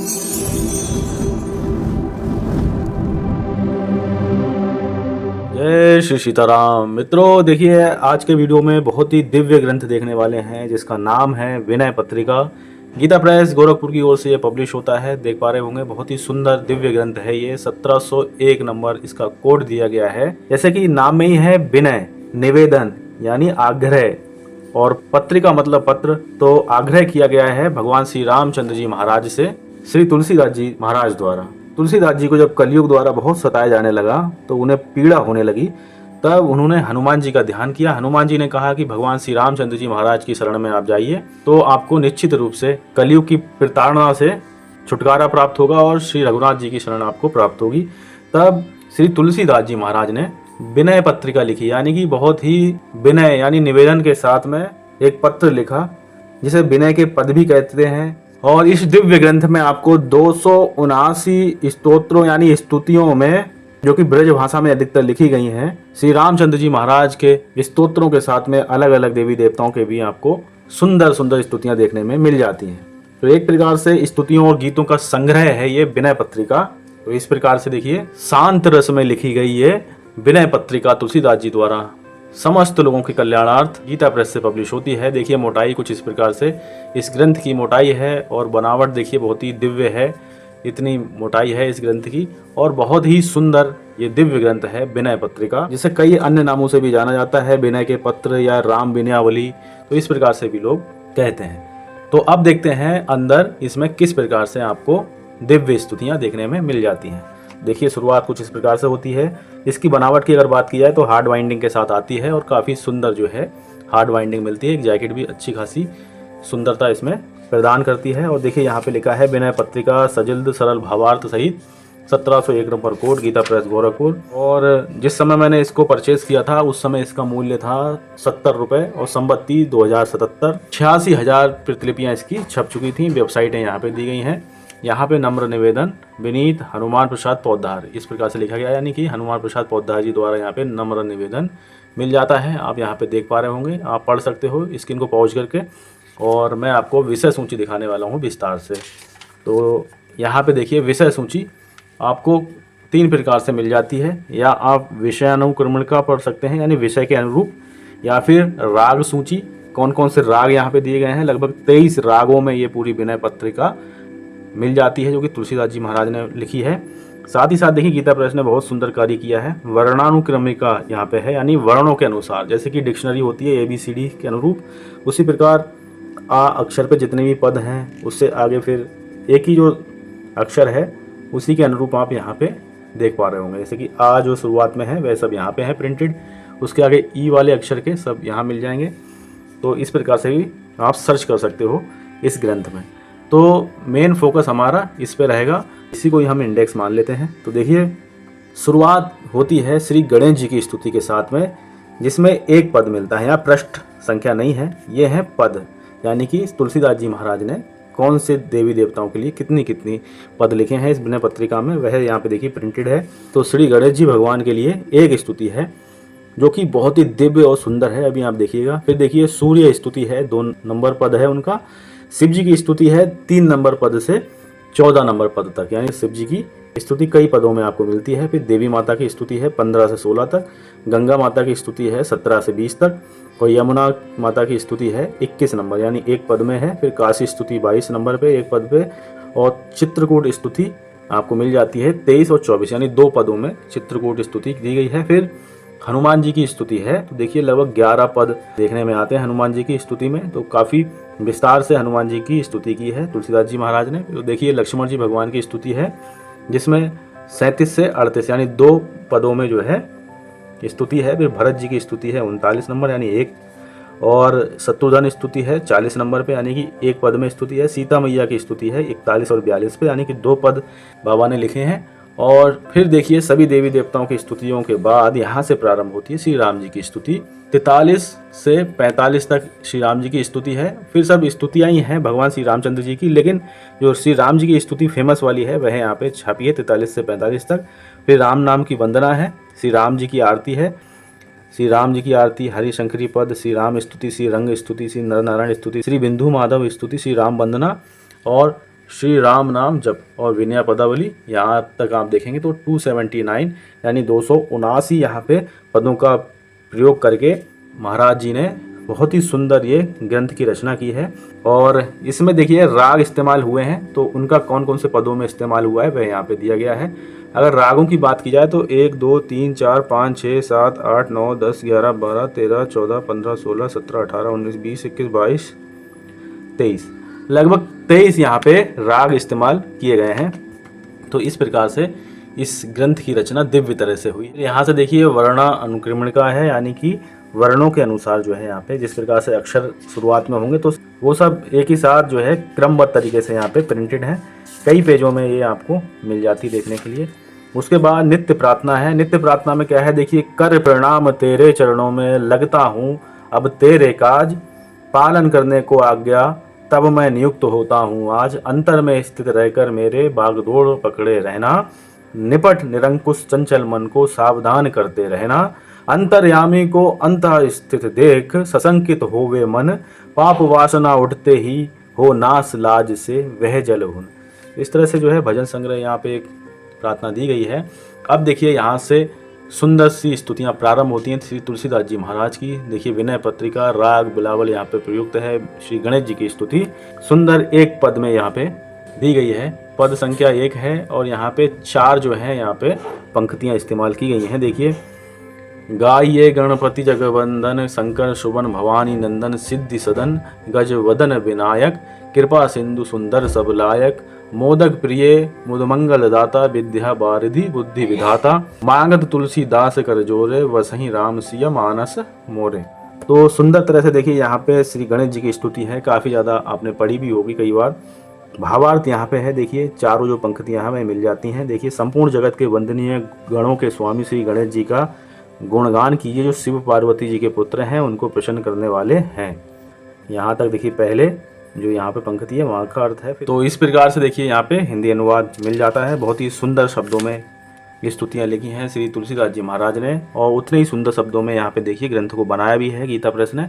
जय श्री सीताराम। मित्रों देखिए, आज के वीडियो में बहुत ही दिव्य ग्रंथ देखने वाले हैं जिसका नाम है विनय पत्रिका। गीता प्रेस गोरखपुर की ओर से ये पब्लिश होता है। देख पा रहे होंगे, बहुत ही सुंदर दिव्य ग्रंथ है ये। 1701 नंबर इसका कोड दिया गया है। जैसे कि नाम में ही है विनय, निवेदन यानी आग्रह, और पत्रिका मतलब पत्र। तो आग्रह किया गया है भगवान श्री रामचंद्र जी महाराज से श्री तुलसीदास जी महाराज द्वारा। तुलसीदास जी को जब कलयुग द्वारा बहुत सताया जाने लगा तो उन्हें पीड़ा होने लगी, तब उन्होंने हनुमान जी का ध्यान किया। हनुमान जी ने कहा कि भगवान श्री रामचंद्र जी महाराज की शरण में आप जाइए तो आपको निश्चित रूप से कलयुग की प्रताड़ना से छुटकारा प्राप्त होगा और श्री रघुनाथ जी की शरण आपको प्राप्त होगी। तब श्री तुलसीदास जी महाराज ने विनय पत्रिका लिखी, यानी कि बहुत ही विनय यानी निवेदन के साथ में एक पत्र लिखा, जिसे विनय के पद भी कहते हैं। और इस दिव्य ग्रंथ में आपको 279 स्तोत्रों यानी स्तुतियों में, जो कि ब्रज भाषा में अधिकतर लिखी गई हैं, श्री रामचंद्र जी महाराज के स्तोत्रों के साथ में अलग अलग देवी देवताओं के भी आपको सुंदर सुंदर स्तुतियां देखने में मिल जाती हैं। तो एक प्रकार से स्तुतियों और गीतों का संग्रह है ये विनय पत्रिका। तो इस प्रकार से देखिए, शांत रस में लिखी गई ये विनय पत्रिका तुलसीदास जी द्वारा समस्त लोगों के कल्याणार्थ गीता प्रेस से पब्लिश होती है। देखिए मोटाई कुछ इस प्रकार से इस ग्रंथ की मोटाई है, और बनावट देखिए बहुत ही दिव्य है। इतनी मोटाई है इस ग्रंथ की, और बहुत ही सुंदर ये दिव्य ग्रंथ है विनय पत्रिका, जिसे कई अन्य नामों से भी जाना जाता है, विनय के पत्र या राम विनयावली, तो इस प्रकार से भी लोग कहते हैं। तो अब देखते हैं अंदर इसमें किस प्रकार से आपको दिव्य स्तुतियाँ देखने में मिल जाती हैं। देखिए शुरुआत कुछ इस प्रकार से होती है। इसकी बनावट की अगर बात की जाए तो हार्ड बाइंडिंग के साथ आती है, और काफ़ी सुंदर जो है हार्ड बाइंडिंग मिलती है। एक जैकेट भी अच्छी खासी सुंदरता इसमें प्रदान करती है। और देखिए यहाँ पे लिखा है विनय पत्रिका सजिल्द सरल भावार्थ सहित 1701 number code, Gita press Gorakhpur. और जिस समय मैंने इसको परचेज किया था उस समय इसका मूल्य था 70 रुपये, और संबत्ती 2077 86,000 प्रतिलिपियाँ इसकी छप चुकी थी। वेबसाइटें यहाँ पे दी गई हैं। यहाँ पे नम्र निवेदन विनीत हनुमान प्रसाद पौधार इस प्रकार से लिखा गया, यानी कि हनुमान प्रसाद पौधार जी द्वारा यहाँ पे नम्र निवेदन मिल जाता है। आप यहाँ पे देख पा रहे होंगे, आप पढ़ सकते हो स्क्रीन को पॉज करके। और मैं आपको विषय सूची दिखाने वाला हूँ विस्तार से। तो यहाँ पे देखिए, विषय सूची आपको 3 प्रकार से मिल जाती है। या आप विषयानुक्रमण का पढ़ सकते हैं, यानी विषय के अनुरूप, या फिर राग सूची, कौन कौन से राग यहाँ पे दिए गए हैं। लगभग 23 रागों में ये पूरी विनय पत्रिका मिल जाती है, जो कि तुलसीदास जी महाराज ने लिखी है। साथ ही साथ देखिए, गीता प्रेस ने बहुत सुंदर कार्य किया है। वर्णानुक्रमिका यहाँ पे है, यानी वर्णों के अनुसार, जैसे कि डिक्शनरी होती है ABCD के अनुरूप, उसी प्रकार आ अक्षर पे जितने भी पद हैं उससे आगे फिर एक ही जो अक्षर है उसी के अनुरूप आप यहाँ पे देख पा रहे होंगे। जैसे कि आ जो शुरुआत में है वह सब यहाँ पे है प्रिंटेड, उसके आगे ई वाले अक्षर के सब यहाँ मिल जाएंगे। तो इस प्रकार से भी आप सर्च कर सकते हो इस ग्रंथ में। तो मेन फोकस हमारा इस पे रहेगा, इसी को ही हम इंडेक्स मान लेते हैं। तो देखिए, शुरुआत होती है श्री गणेश जी की स्तुति के साथ में, जिसमें एक पद मिलता है। यहाँ पृष्ठ संख्या नहीं है, ये है पद, यानी कि तुलसीदास जी महाराज ने कौन से देवी देवताओं के लिए कितनी कितनी पद लिखे हैं इस विनय पत्रिका में, वह यहाँ पे देखिए प्रिंटेड है। तो श्री गणेश जी भगवान के लिए एक स्तुति है, जो कि बहुत ही दिव्य और सुंदर है। अभी आप देखिएगा। फिर देखिए, सूर्य स्तुति है, 2 नंबर पद है उनका। शिव जी की स्तुति है 3 नंबर पद से 14 नंबर पद तक, यानी शिव जी की स्तुति कई पदों में आपको मिलती है। फिर देवी माता की स्तुति है 15 से 16 तक, गंगा माता की स्तुति है 17 से 20 तक, और यमुना माता की स्तुति है 21 नंबर, यानी एक पद में है। फिर काशी स्तुति 22 नंबर पे एक पद पे, और चित्रकूट स्तुति आपको मिल जाती है 23 और 24, यानी 2 पदों में चित्रकूट स्तुति दी गई है। फिर हनुमान जी की स्तुति है, तो देखिए लगभग 11 पद देखने में आते हैं हनुमान जी की स्तुति में। तो काफ़ी विस्तार से हनुमान जी की स्तुति की है तुलसीदास जी महाराज ने। तो देखिए, लक्ष्मण जी भगवान की स्तुति है, जिसमें 37 से 38 यानी 2 पदों में जो है स्तुति है। फिर भरत जी की स्तुति है 39 नंबर, यानी 1, और शत्रुघ्न स्तुति है 40 नंबर पे, यानी कि एक पद में स्तुति है। सीता मैया की स्तुति है 41 और 42 पे, यानी कि 2 पद बाबा ने लिखे हैं। और फिर देखिए, सभी देवी देवताओं की स्तुतियों के बाद यहाँ से प्रारंभ होती है श्री राम जी की स्तुति। 43 से 45 तक श्री राम जी की स्तुति है। फिर सब स्तुतियाँ ही हैं भगवान श्री रामचंद्र जी की, लेकिन जो श्री राम जी की स्तुति फेमस वाली है वह यहाँ पे छापी है 43 से 45 तक। फिर राम नाम की वंदना है, श्री राम जी की आरती है, श्री राम जी की आरती, हरि शंकरी पद, श्री राम स्तुति, श्री रंग स्तुति, श्री नर नारायण स्तुति, श्री बिंदु माधव स्तुति, श्री राम वंदना, और श्री राम नाम जप और विनय पदावली, यहाँ तक आप देखेंगे तो 279 यानी 279 यहाँ पे पदों का प्रयोग करके महाराज जी ने बहुत ही सुंदर ये ग्रंथ की रचना की है। और इसमें देखिए राग इस्तेमाल हुए हैं, तो उनका कौन कौन से पदों में इस्तेमाल हुआ है वह यहाँ पे दिया गया है। अगर रागों की बात की जाए तो 1 2 3 4 5 6 7 8 9 10 11 12 13 14 15 16 17 18 19 20 21 22 23, लगभग 23 यहाँ पे राग इस्तेमाल किए गए हैं। तो इस प्रकार से इस ग्रंथ की रचना दिव्य तरह से हुई। यहाँ से देखिए वर्णा अनुक्रमणिका है, यानी कि वर्णों के अनुसार जो है यहाँ पे जिस प्रकार से अक्षर शुरुआत में होंगे तो वो सब एक ही साथ जो है क्रमबद्ध तरीके से यहाँ पे प्रिंटेड है। कई पेजों में ये आपको मिल जाती देखने के लिए। उसके बाद नित्य प्रार्थना है। नित्य प्रार्थना में क्या है देखिए, कर प्रणाम तेरे चरणों में लगता हूँ अब तेरे काज, पालन करने को आज्ञा तब मैं नियुक्त होता हूँ आज, अंतर में स्थित रहकर मेरे बागडोर पकड़े रहना, निपट निरंकुश चंचल मन को सावधान करते रहना, अंतर्यामी को अंतः स्थित देख सशंकित होवे मन, पाप वासना उठते ही हो नाश लाज से वह जल हुन। इस तरह से जो है भजन संग्रह यहाँ पे एक प्रार्थना दी गई है। अब देखिए यहाँ से सुंदर सी स्तुतियाँ प्रारंभ होती हैं श्री तुलसीदास जी महाराज की। देखिए विनय पत्रिका राग बिलावल यहाँ पे प्रयुक्त है। श्री गणेश जी की स्तुति सुंदर एक पद में यहाँ पे दी गई है। पद संख्या 1 है और यहाँ पे 4 जो है यहाँ पे पंक्तियाँ इस्तेमाल की गई हैं। देखिए, गाइए गणपति जगवंदन शंकर सुवन भवानी नंदन सिद्धि सदन गज वदन विनायक, कृपा सिंधु सुंदर सब लायक, मोदक प्रिय मुदमंगल दाता विद्या बारिधि बुद्धि विधाता, मांगत तुलसीदास कर जोरे वसही राम सिया मानस मोरे। तो सुंदर तरह से देखिए यहाँ पे श्री गणेश जी की स्तुति है। काफ़ी ज़्यादा आपने पढ़ी भी होगी कई बार। भावार्थ यहाँ पे है देखिए, चारों जो पंक्तियाँ हमें मिल जाती हैं। देखिए, संपूर्ण जगत के वंदनीय गणों के स्वामी श्री गणेश जी का गुणगान कीजिए, जो शिव पार्वती जी के पुत्र हैं उनको प्रसन्न करने वाले हैं। यहाँ तक देखिए पहले जो यहाँ पे पंक्ति है वहाँ का अर्थ है। तो इस प्रकार से देखिए यहाँ पे हिंदी अनुवाद मिल जाता है। बहुत ही सुंदर शब्दों में ये स्तुतियाँ लिखी हैं श्री तुलसीदास जी महाराज ने, और उतने ही सुंदर शब्दों में यहाँ पे देखिए ग्रंथ को बनाया भी है गीता प्रेस ने।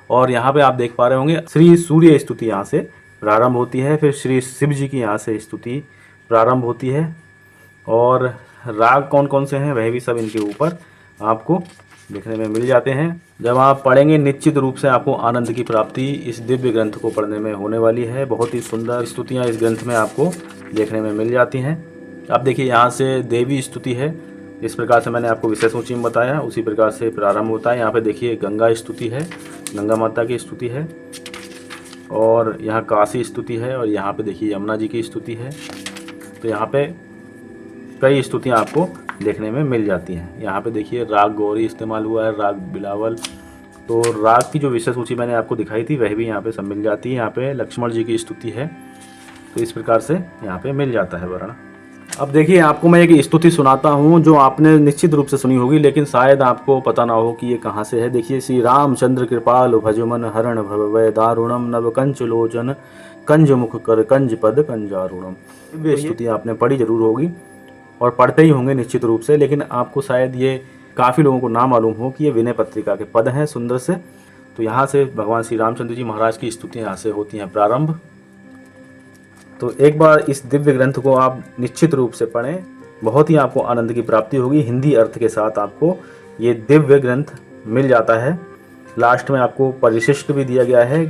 और यहाँ पे आप देख पा रहे होंगे श्री सूर्य स्तुति यहाँ से प्रारंभ होती है, फिर श्री शिव जी की यहाँ से स्तुति प्रारंभ होती है, और राग कौन कौन से हैं वह भी सब इनके ऊपर आपको देखने में मिल जाते हैं। जब आप पढ़ेंगे निश्चित रूप से आपको आनंद की प्राप्ति इस दिव्य ग्रंथ को पढ़ने में होने वाली है। बहुत ही सुंदर स्तुतियाँ इस ग्रंथ में आपको देखने में मिल जाती हैं। अब देखिए यहाँ से देवी स्तुति है। इस प्रकार से मैंने आपको विशेष ऊंची में बताया, उसी प्रकार से प्रारंभ होता है। यहाँ पे देखिए गंगा स्तुति है, गंगा माता की स्तुति है, और यहाँ काशी स्तुति है, और यहाँ पे देखिए यमुना जी की स्तुति है। तो यहाँ पे कई स्तुतियाँ आपको देखने में मिल जाती हैं। यहाँ पे देखिए राग गौरी इस्तेमाल हुआ है, राग बिलावल। तो राग की जो विशेष सूची मैंने आपको दिखाई थी वह भी यहाँ पे सब मिल जाती है। यहाँ पे लक्ष्मण जी की स्तुति है। तो इस प्रकार से यहाँ पे मिल जाता है वर्ण। अब देखिए आपको मैं एक स्तुति सुनाता हूँ जो आपने निश्चित रूप से सुनी होगी, लेकिन शायद आपको पता ना हो कि ये कहाँ से है। देखिए, श्री रामचंद्र कृपाल भजमन हरण भवय दारुणम नव कंच लोचन कंज मुख कर कंज पद कंजारुणम। ये स्तुति आपने पढ़ी जरूर होगी और पढ़ते ही होंगे निश्चित रूप से, लेकिन आपको शायद ये काफ़ी लोगों को ना मालूम हो कि ये विनय पत्रिका के पद हैं सुंदर से। तो यहाँ से भगवान श्री रामचंद्र जी महाराज की स्तुतियाँ यहाँ से होती हैं प्रारंभ। तो एक बार इस दिव्य ग्रंथ को आप निश्चित रूप से पढ़ें, बहुत ही आपको आनंद की प्राप्ति होगी। हिंदी अर्थ के साथ आपको ये दिव्य ग्रंथ मिल जाता है। लास्ट में आपको परिशिष्ट भी दिया गया है,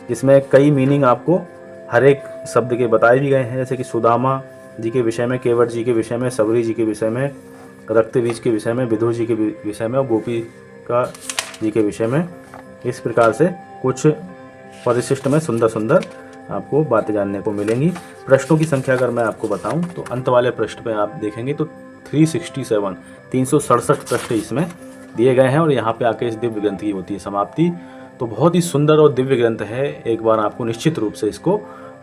जिसमें कई मीनिंग आपको हर एक शब्द के बताए भी गए हैं, जैसे कि सुदामा जी के विषय में, केवट जी के विषय में, सबरी जी के विषय में, रक्तबीज के विषय में, विदुर जी के विषय में और गोपिका जी के विषय में। इस प्रकार से कुछ परिशिष्ट में सुंदर सुंदर आपको बातें जानने को मिलेंगी। प्रश्नों की संख्या अगर मैं आपको बताऊं तो अंत वाले पृष्ठ पे आप देखेंगे तो 367 पृष्ठ इसमें दिए गए हैं, और यहाँ पे आके इस दिव्य ग्रंथ की होती है समाप्ति। तो बहुत ही सुंदर और दिव्य ग्रंथ है, एक बार आपको निश्चित रूप से इसको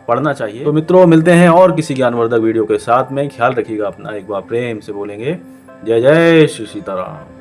पढ़ना चाहिए। तो मित्रों, मिलते हैं और किसी ज्ञानवर्धक वीडियो के साथ में। ख्याल रखिएगा अपना, एक बार प्रेम से बोलेंगे जय जय श्री सीताराम।